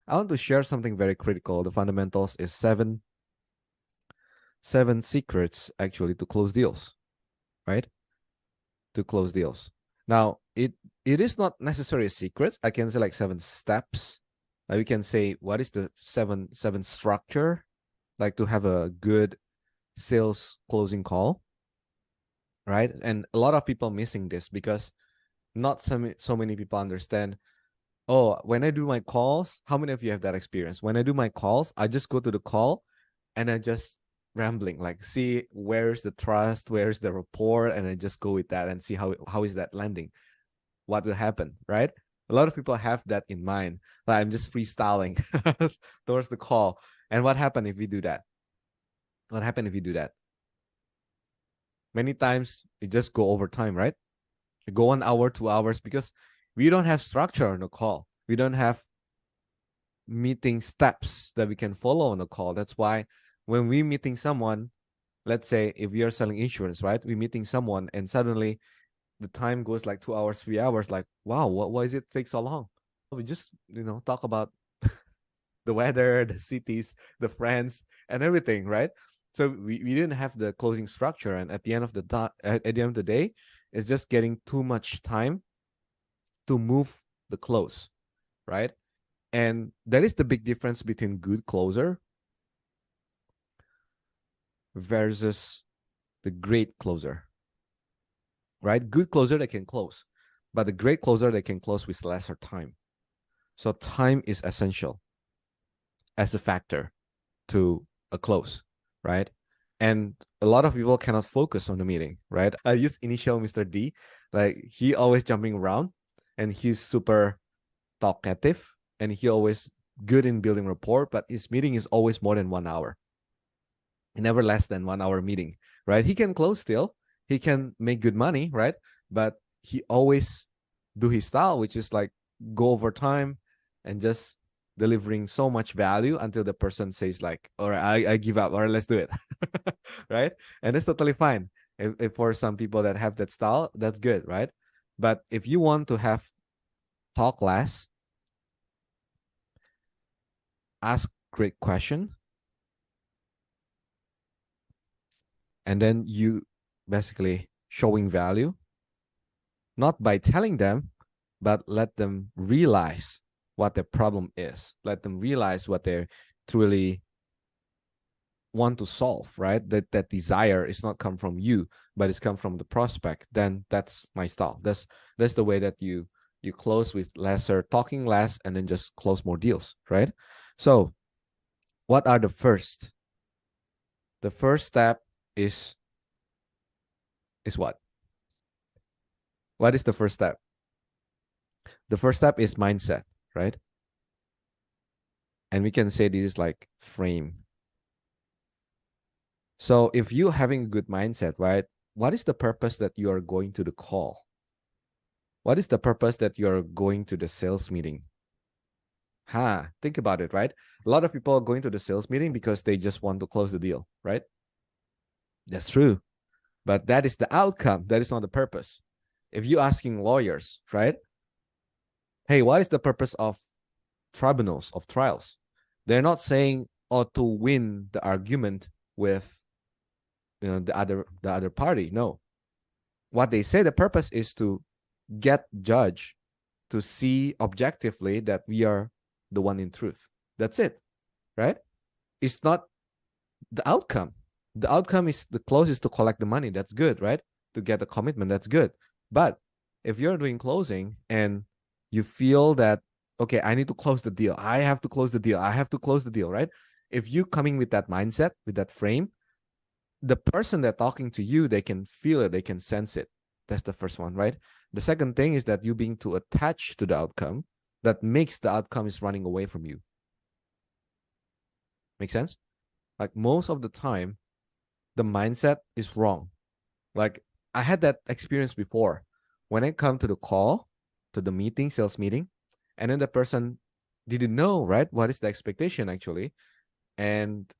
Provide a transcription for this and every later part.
I want to share something very critical. The fundamentals is seven secrets actually to close deals, right? To close deals. Now, it is not necessarily a secret. I can say like 7 steps. We can say what is the seven structure, like to have a good sales closing call, right? And a lot of people missing this because not so many people understand. Oh, when I do my calls, how many of you have that experience? When I do my calls, I just go to the call and I just rambling, like see where's the trust, where's the rapport, and I just go with that and see how is that landing, what will happen, right? A lot of people have that in mind. Like I'm just freestyling towards the call. And what happened if we do that? What happened if you do that? Many times it just go over time, right? You go 1 hour, 2 hours because we don't have structure on the call. We don't have meeting steps that we can follow on the call. That's why when we meeting someone, let's say if we are selling insurance, right? We meeting someone and suddenly the time goes like 2 hours, 3 hours. Like, wow, why is it take so long? We just talk about the weather, the cities, the friends, and everything, right? So we didn't have the closing structure, and at the end of the day, it's just getting too much time to move the close, right? And that is the big difference between good closer versus the great closer, right? Good closer they can close, but the great closer they can close with lesser time. So time is essential as a factor to a close, right? And a lot of people cannot focus on the meeting, right? I use initial Mr. D, like he always jumping around and he's super talkative and he always good in building rapport, but his meeting is always more than 1 hour. Never less than 1 hour meeting, right? He can close still, he can make good money, right? But he always do his style, which is like go over time and just delivering so much value until the person says like, all right, I give up, or let's do it. Right? And that's totally fine. If for some people that have that style, that's good, right? But if you want to have talk less, ask great question, and then you basically showing value, not by telling them, but let them realize what their problem is. Let them realize what they truly want to solve, right? That desire is not come from you, but it's come from the prospect. Then that's my style. That's the way that you close with lesser, talking less, and then just close more deals, right? So what are the first? The first step is what? What is the first step? The first step is mindset, right? And we can say this is like frame. So if you having a good mindset, right? What is the purpose that you are going to the call? What is the purpose that you're going to the sales meeting? Think about it, right? A lot of people are going to the sales meeting because they just want to close the deal, right? That's true. But that is the outcome. That is not the purpose. If you're asking lawyers, right? Hey, what is the purpose of tribunals, of trials? They're not saying, oh, to win the argument with the other party. No. What they say the purpose is to get judge to see objectively that we are the one in truth. That's it, right? It's not the outcome. The outcome is the closest to collect the money. That's good, right? To get the commitment, that's good. But if you're doing closing and you feel that, okay, I need to close the deal. I have to close the deal. I have to close the deal, right? If you coming with that mindset, with that frame, the person that talking to you, they can feel it, they can sense it. That's the first one, right? The second thing is that you being too attached to the outcome that makes the outcome is running away from you. Make sense? Like most of the time, the mindset is wrong. Like I had that experience before. When I come to the call, to the meeting, sales meeting, and then the person didn't know, right? What is the expectation actually? And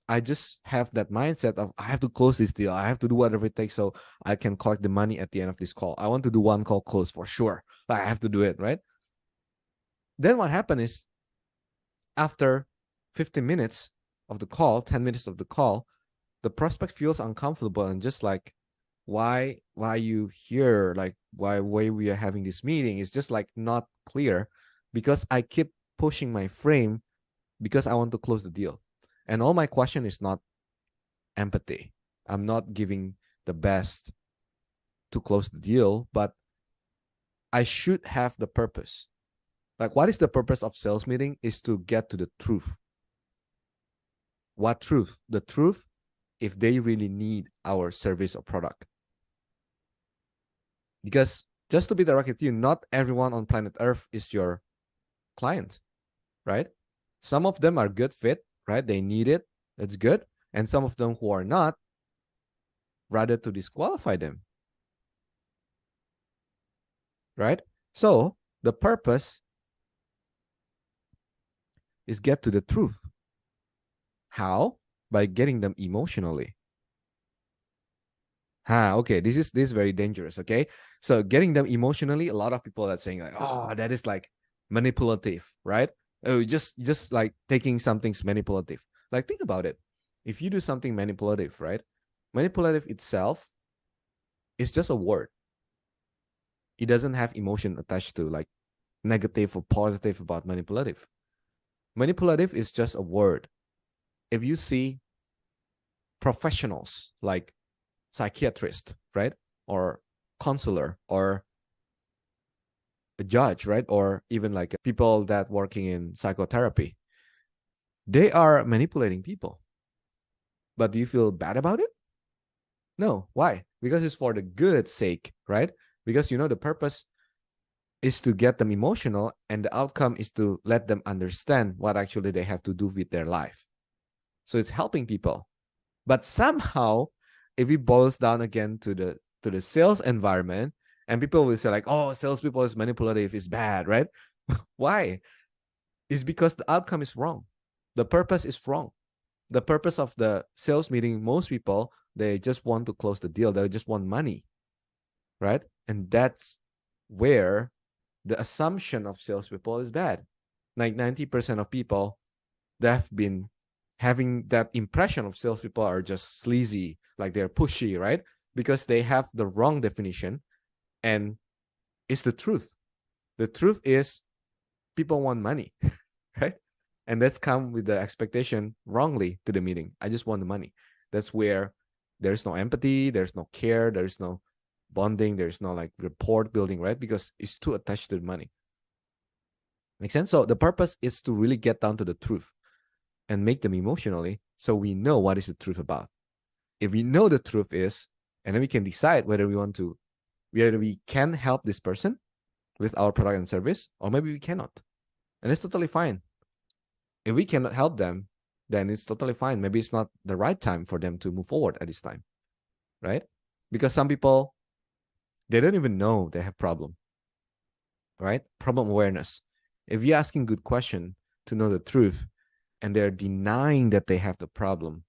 I just have that mindset of I have to close this deal. I have to do whatever it takes so I can collect the money at the end of this call. I want to do one call close for sure. Like I have to do it, right? Then what happened is after 15 minutes of the call, 10 minutes of the call, the prospect feels uncomfortable and just like, why you here? Like, why we are having this meeting is just like not clear, because I keep pushing my frame because I want to close the deal. And all my question is not empathy. I'm not giving the best to close the deal, but I should have the purpose. Like, what is the purpose of sales meeting? Is to get to the truth. What truth? The truth, if they really need our service or product. Because just to be direct with you, not everyone on planet Earth is your client, right? Some of them are good fit, right? They need it. It's good. And some of them who are not, rather to disqualify them, right? So the purpose is get to the truth. How? By getting them emotionally. Okay, this is very dangerous. Okay, so getting them emotionally, a lot of people are saying like, oh, that is like manipulative, right? Oh, just like taking something's manipulative. Like, think about it. If you do something manipulative, right? Manipulative itself is just a word. It doesn't have emotion attached to, like negative or positive about manipulative. Manipulative is just a word. If you see professionals like psychiatrist, right? Or counselor, or a judge, right? Or even like people that working in psychotherapy, they are manipulating people. But do you feel bad about it? No. Why? Because it's for the good sake, right? Because the purpose is to get them emotional, and the outcome is to let them understand what actually they have to do with their life. So it's helping people. But somehow, if it boils down again to the sales environment, and people will say like, oh, salespeople is manipulative, is bad, right? Why? It's because the outcome is wrong. The purpose is wrong. The purpose of the sales meeting, most people, they just want to close the deal. They just want money, right? And that's where the assumption of salespeople is bad. Like 90% of people that have been having that impression of salespeople are just sleazy, like they're pushy, right? Because they have the wrong definition, and it's the truth. The truth is people want money, right? And that's come with the expectation wrongly to the meeting. I just want the money. That's where there's no empathy, there's no care, there's no bonding, there's no like rapport building, right? Because it's too attached to the money. Make sense? So the purpose is to really get down to the truth and make them emotionally, so we know what is the truth about. If we know the truth is, and then we can decide whether we can help this person with our product and service, or maybe we cannot. And it's totally fine. If we cannot help them, then it's totally fine. Maybe it's not the right time for them to move forward at this time, right? Because some people, they don't even know they have problem, right? Problem awareness. If you're asking good question to know the truth, and they're denying that they have the problem,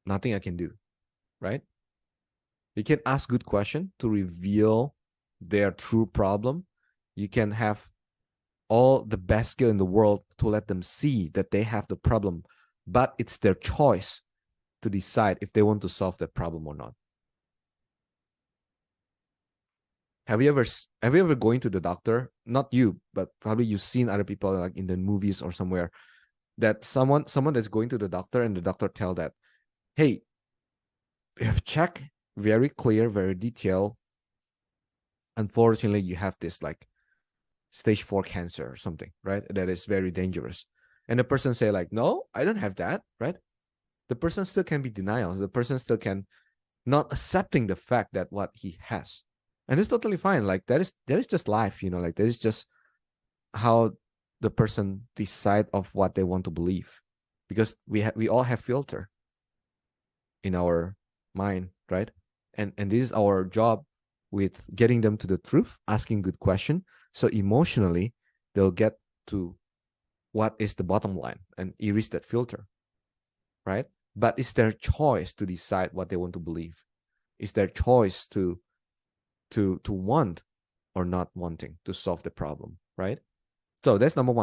nothing I can do, right? You can ask good question to reveal their true problem. You can have all the best skill in the world to let them see that they have the problem, but it's their choice to decide if they want to solve that problem or not. Have you ever going to the doctor? Not you, but probably you've seen other people like in the movies or somewhere, that someone that's going to the doctor, and the doctor tell that, hey, we have checked very clear, very detailed. Unfortunately, you have this like stage 4 cancer or something, right? That is very dangerous. And the person say like, no, I don't have that, right? The person still can be denial. The person still can not accepting the fact that what he has. And it's totally fine. Like that is just life, like that is just how the person decide of what they want to believe. Because we all have filter in our mind, right? And this is our job with getting them to the truth, asking good question. So emotionally, they'll get to what is the bottom line and erase that filter, right? But it's their choice to decide what they want to believe. It's their choice to want or not wanting to solve the problem, right? So that's number one.